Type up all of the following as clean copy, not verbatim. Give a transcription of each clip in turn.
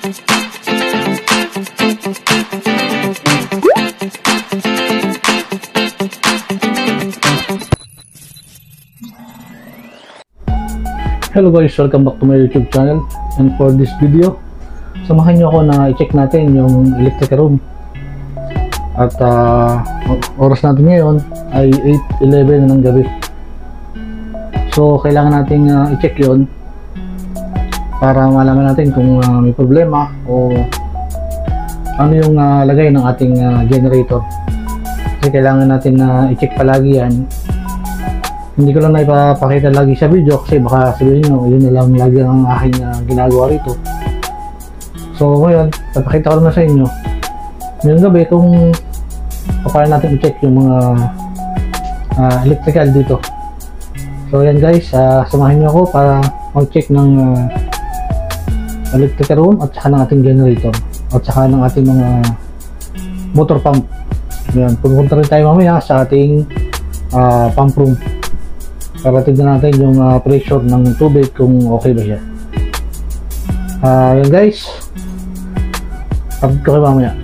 Hello guys, welcome back to my YouTube channel. And for this video, samahan nyo ako na i-check natin yung electric room. At oras natin ngayon ay 8:11 ng gabi. So kailangan nating i-check yon para malaman natin kung may problema o ano yung lagay ng ating generator. Kasi kailangan natin i-check palagi yan. Hindi ko lang naipapakita lagi sa video kasi baka sabihin nyo yun na lang lagi ang aking ginagawa rito. So ngayon, papakita ko naman sa inyo ngayong gabi kung paano natin i-check yung mga electrical dito. So yan guys, samahan nyo ako para mag-check ng electrical room at saka ng ating generator at saka ng ating mga motor pump. Yan, pupunta rin tayo mamaya sa ating pump room para tignan natin yung pressure ng tubig kung okay ba siya. Yan guys, update ko kayo mamaya.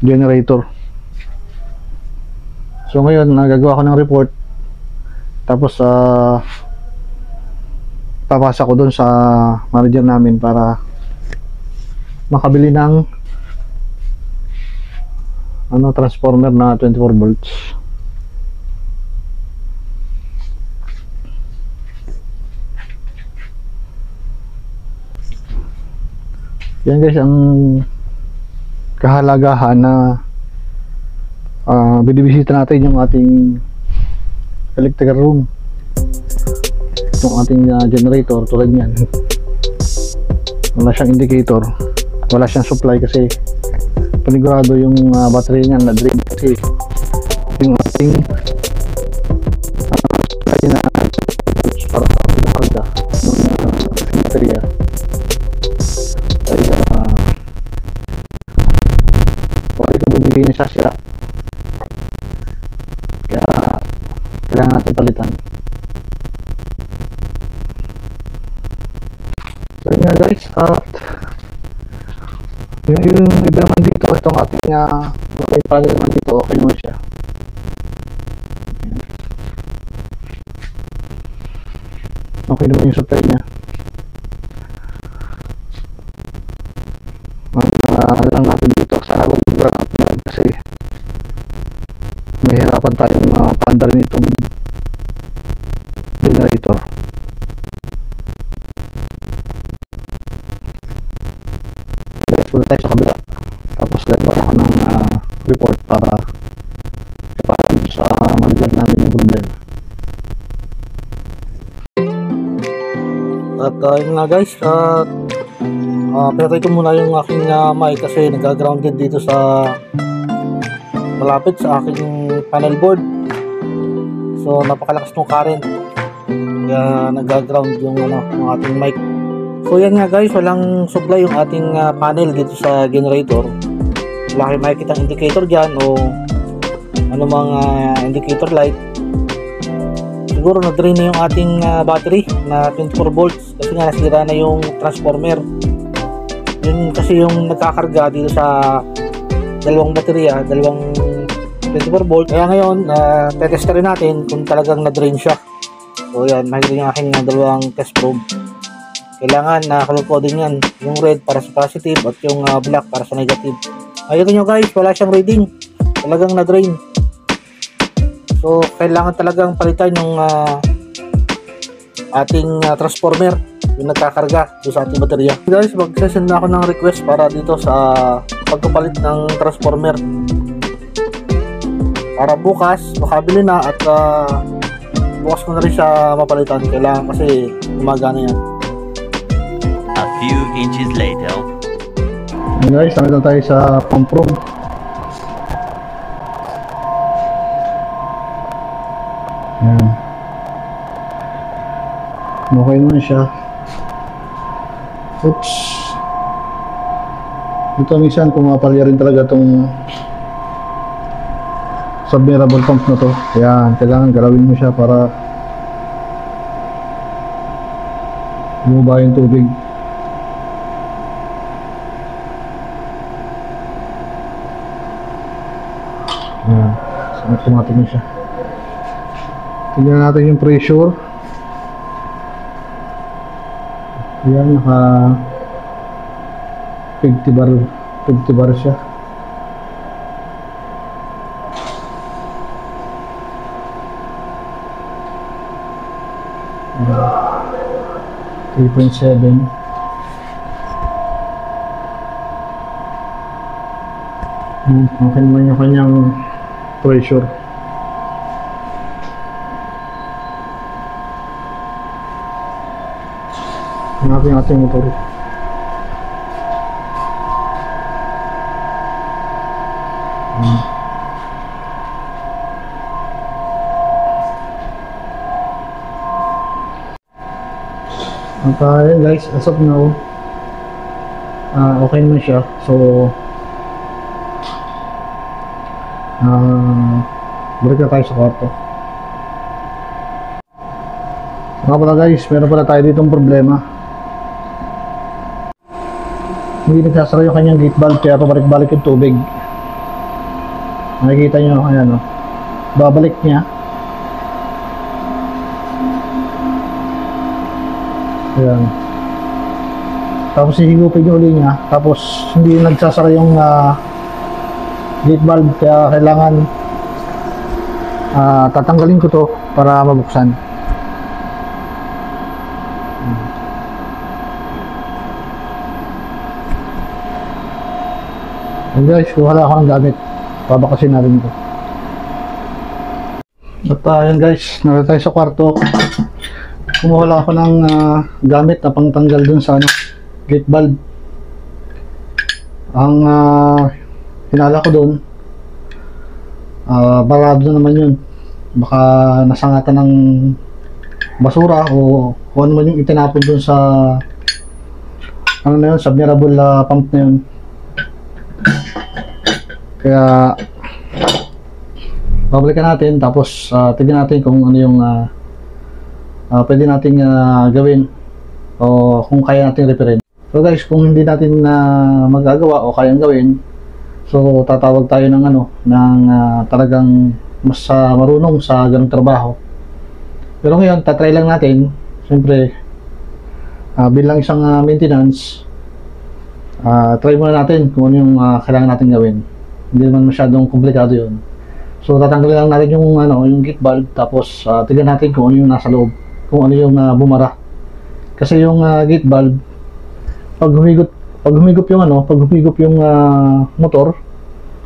generator. So ngayon nagagawa ko ng report, tapos papasa ko doon sa manager namin para makabili ng transformer na 24 volts. Yan guys ang kahalagahan na binibisita natin yung ating electrical room, yung ating generator. Tulad yan, wala siyang indicator, wala siyang supply kasi panigurado yung battery niyan na drain kasi yung ating supply na para sa pagkakarga ng baterya ay wala ito bumili niya siya sira, kaya kailangan natin palitan. So yun nga guys, at yung iba naman dito, itong ating may panel naman dito, okay naman siya. Okay naman yung supply niya. Lang natin dito, sana mag-grab natin kasi may hirapan tayong paandar nitong generator. Guys, punta tayo sa kabila, tapos gagawa ako ng report para sa manager namin yung problema. At yun nga guys, pero ito muna yung aking mic kasi nag-grounded dito sa malapit sa aking panel board. So napakalakas ng current, kaya nag-ground yung yung ating mic. So yan nga guys, walang supply yung ating panel dito sa generator. Wala kayong makikita indicator dyan o mga indicator light. Siguro na-drain na yung ating battery na 24 volts kasi nga nasira na yung transformer. Yun kasi yung nagkakarga dito sa dalawang baterya, dalawang 24 volt. Kaya ngayon, tetest rin natin kung talagang na-drain siya. So yan, makikita yung aking dalawang test probe. Kailangan color coding yan. Yung red para sa positive at yung black para sa negative. Ayun nyo guys, wala siyang reading. Talagang na-drain. So kailangan talagang palitan yung ating transformer, yung nagkakarga doon sa ating baterya. Guys, mag-send na ako ng request para dito sa pagpapalit ng transformer para bukas makabili na at bukas ko na rin siya mapalitan. Kailangan kasi gumagana yan. A few inches later. Hey guys, nandito tayo sa pump room. Yan, okay naman siya. Oops, ito minsan pumapalya rin talaga itong submersible pump na to. Kaya kailangan galawin mo siya para bumaba yung tubig. Ayan, so automatic na siya. Tingnan natin yung pressure. Ayan, naka 50 bar siya. Ayan, 3.7. Okay naman yung kanyang pressure. Hanapin yung ating motor. At guys, as of now okay naman siya. So balik na tayo sa kwarto. Nga pala guys, meron pala tayo ditong problema. Hindi nagsasara yung kanyang gate valve, kaya pabalik-balik yung tubig. Nakikita nyo, ayan o. Babalik niya. Ayan. Tapos hihigupin yung uli niya. Tapos hindi nagsasara yung gate valve. Kaya kailangan tatanggalin ko to para mabuksan. And guys, kung wala ako ng gamit, babakasin natin ito. At yun guys, narito tayo sa kwarto. Kumuha lang ako ng gamit na pangtanggal dun sa gate valve. Ang hinala ko dun, barado na naman yun. Baka nasangatan ng basura o kung ano man yung itinapon dun sa ano na yun, submersible pump na yun. Kaya babalikan natin, tapos tignan natin kung ano yung pwede nating gawin o kung kaya natin repair. So guys, kung hindi natin magagawa o kayang gawin, so tatawag tayo ng ng talagang mas marunong sa ganung trabaho. Pero ngayon, tatry lang natin. Siyempre, bilang isang maintenance, try muna natin kung ano yung kailangan natin gawin. Hindi naman masyadong komplikado yun. So tatanggalin lang natin yung yung gate valve, tapos tignan natin kung ano yung nasa loob, kung ano yung bumara. Kasi yung gate valve, pag humigop yung motor,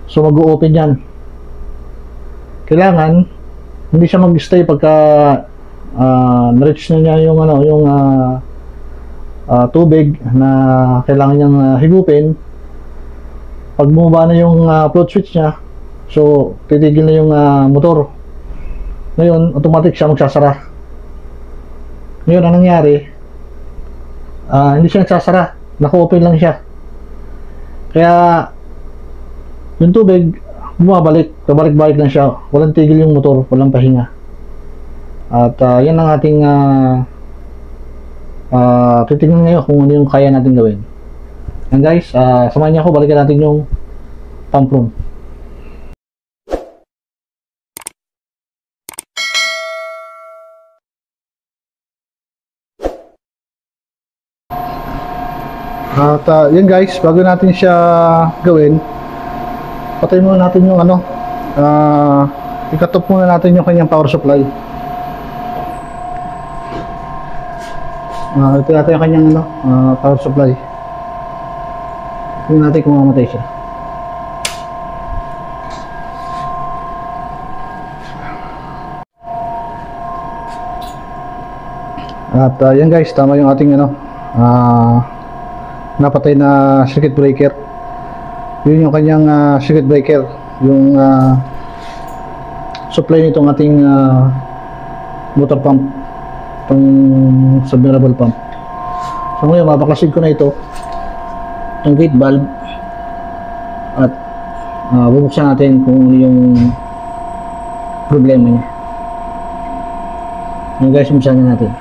so mag-o-open yan. Kailangan hindi siya mag-stay pagka na-reach na niya yung tubig na kailangan niyang higupin. Pag bumaba na yung float switch niya, so titigil na yung motor. Ngayon, automatic siya magsasara. Ngayon, ang nangyari, hindi siya nagsasara, naka-open lang siya. Kaya yung tubig bumabalik, pabalik-balik lang siya, walang tigil yung motor, walang pahinga. At yan ang ating titignan ngayon kung ano yung kaya natin gawin. And guys, samahan niyo ako, balikan natin yung pump room. At yun guys, bago natin siya gawin, patayin muna natin yung ikatop muna natin yung kanyang power supply. Ito natin yung kanyang power supply. Tingnan natin kung mamatay siya. At yan guys, tama yung ating napatay na circuit breaker. Yun yung kanyang circuit breaker, yung supply nitong ating motor pump, itong submersible pump. So ngayon, mabaklasin ko na ito, itong gate valve, at bubuksan natin kung ano yung problema niya. Yung guys, bubuksan natin.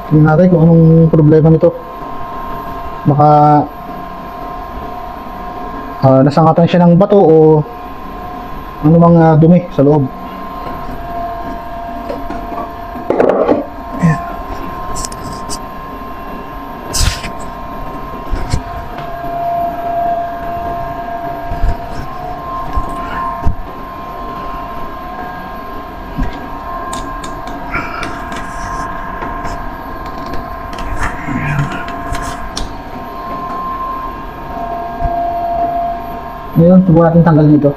Tingnan natin kung anong problema nito. Baka nasangatan siya ng bato o ano mga dumi sa loob. Ngayon, subukan natin tanggalin ito.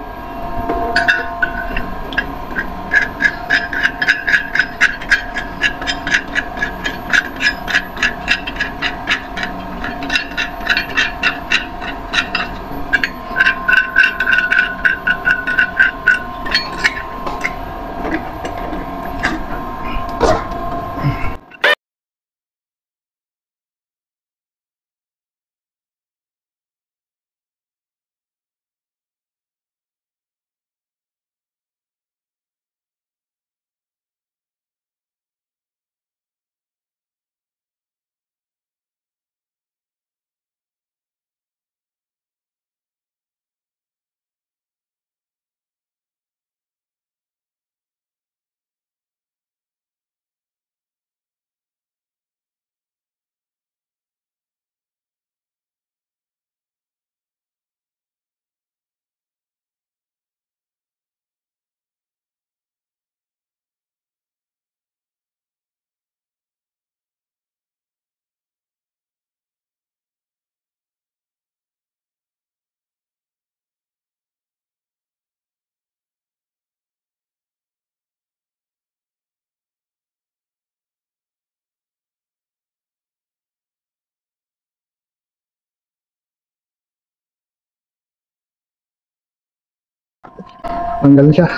Tanggal na siya.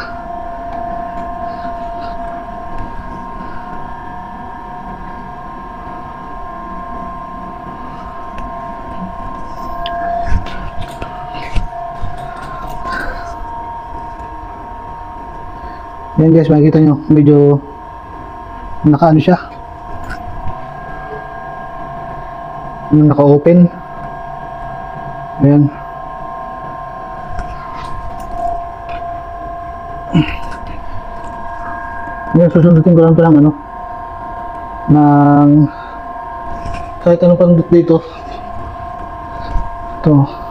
Yan guys, makikita nyo, medyo naka-ano siya, naka-open. Ayan. Yan, susundutin ko lang ito ng ano, ng kahit anong pandot dito. Ito.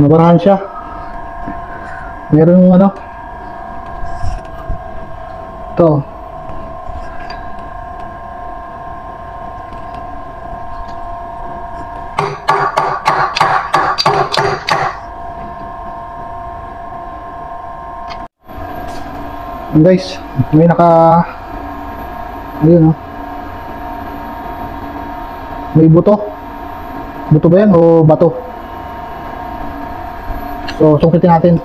Nabarahan siya. Meron yung ano, ito. And guys, may ayun oh. May buto. Buto ba yan o bato? So, sungkitin natin.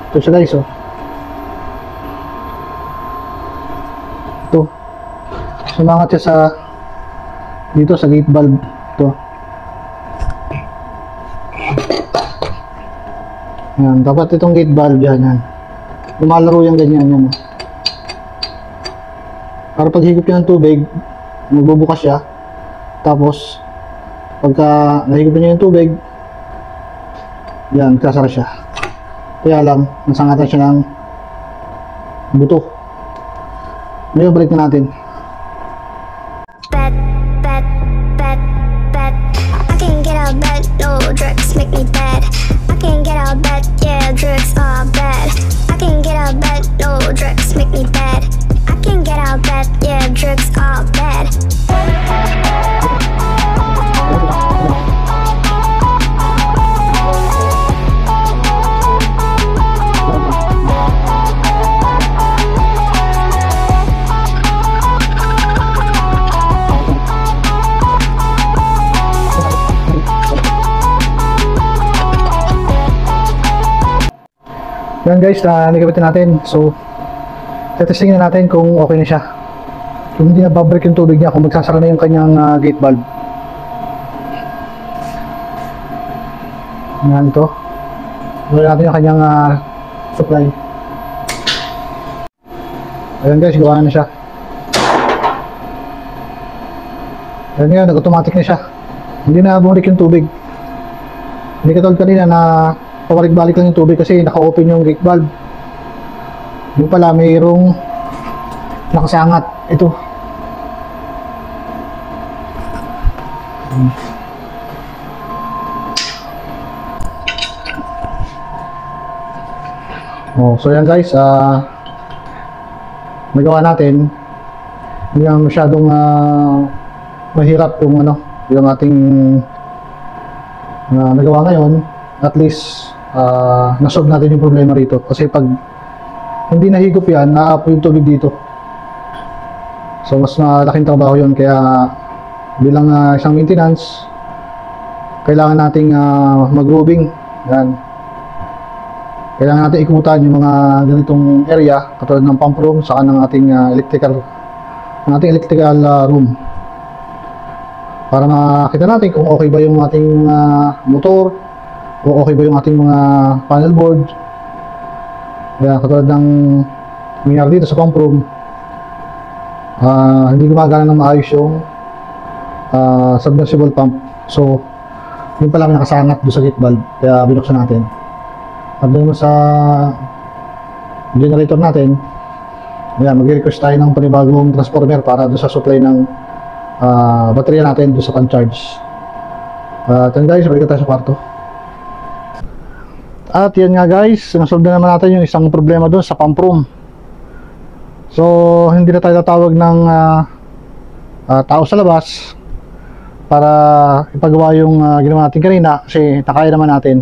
Ito siya guys, oh. Ito. Sumangat siya sa dito sa gate valve. Ito. Yan, dapat itong gate valve yan. Lumalaro yung ganyan yan. Para pag higop niya ng tubig, magbubukas siya. Tapos, pagka nahigop niya yung tubig, yan, sasara siya. Kaya lang, nasangatan siya ng buto. Ngayon, balik na natin. I can't get out of bed, no drugs make me bad. I can't get out of bed, yeah, drugs are bad. I can't get out of bed, no drugs make me bad. I can't get out of bed, yeah, drugs are bad. Yan guys, nagabitin natin. So, testingin na natin kung okay na siya. Kung hindi na babalik yung tubig niya, kung magsasara na yung kanyang gate valve. Yan ito. Gawin natin yung kanyang supply. Ayan guys, gawa na siya. Ayan nga, nag-automatic na siya. Hindi na bumalik yung tubig. Hindi katulad kanina na pabalik-balik lang yung tubig kasi naka-open yung gate valve. Yung pala mayroong nakasangat. Ito. So yan guys, nagawa natin. Hindi naman masyadong mahirap yung yung ating nagawa ngayon. At least nasolve natin yung problema rito kasi pag hindi nahigop yan, naaapoy yung tubig dito. So mas malaking trabaho yun, kaya bilang isang maintenance kailangan nating mag-roving. Yan, kailangan natin ikutan yung mga ganitong area katulad ng pump room saka ng ating electrical room para makita natin kung okay ba yung ating motor o okay ba yung ating mga panel board. Kaya katulad ng nangyari dito sa pump room, hindi gumagana ng maayos yung submersible pump. So yun pala nakasangat doon sa gate valve, kaya binuksan natin. At doon sa generator natin, ayan, mag-request tayo ng panibagong transformer para doon sa supply ng baterya natin doon sa pan-charge. At yun guys, balik tayo sa kwarto. At yan nga guys, nasolve na naman natin yung isang problema doon sa pump room. So hindi na tayo tatawag ng tao sa labas para ipagawa yung ginawa natin kanina, kasi nakaya naman natin.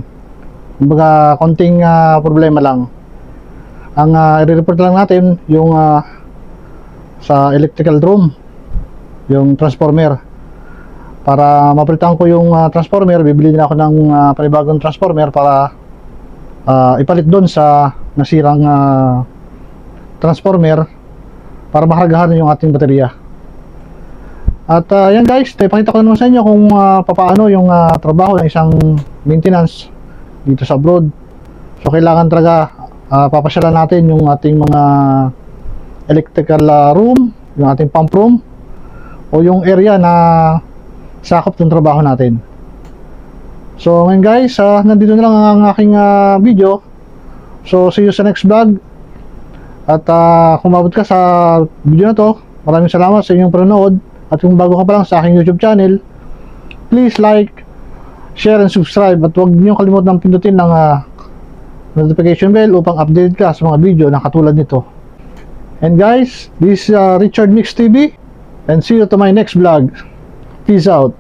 Kumbaga konting problema lang. Ang i-report lang natin yung sa electrical room, yung transformer. Para mapalitan ko yung transformer, bibili na ako ng panibagong transformer para ipalit doon sa nasirang transformer para makargahan yung ating baterya. At yan guys, ipakita ko naman sa inyo kung paano yung trabaho ng isang maintenance dito sa abroad. So kailangan talaga papasyalan natin yung ating mga electrical room, yung ating pump room, o yung area na sakop ng trabaho natin. So ngayon guys, nandito na lang ang aking video. So see you sa next vlog. At kung mabot ka sa video na to, maraming salamat sa inyong panonood. At kung bago ka pa lang sa aking YouTube channel, please like, share, and subscribe. At huwag niyo kalimutan pindutin ng notification bell upang update ka sa mga video na katulad nito. And guys, this is Richard Mix TV, and see you to my next vlog. Peace out.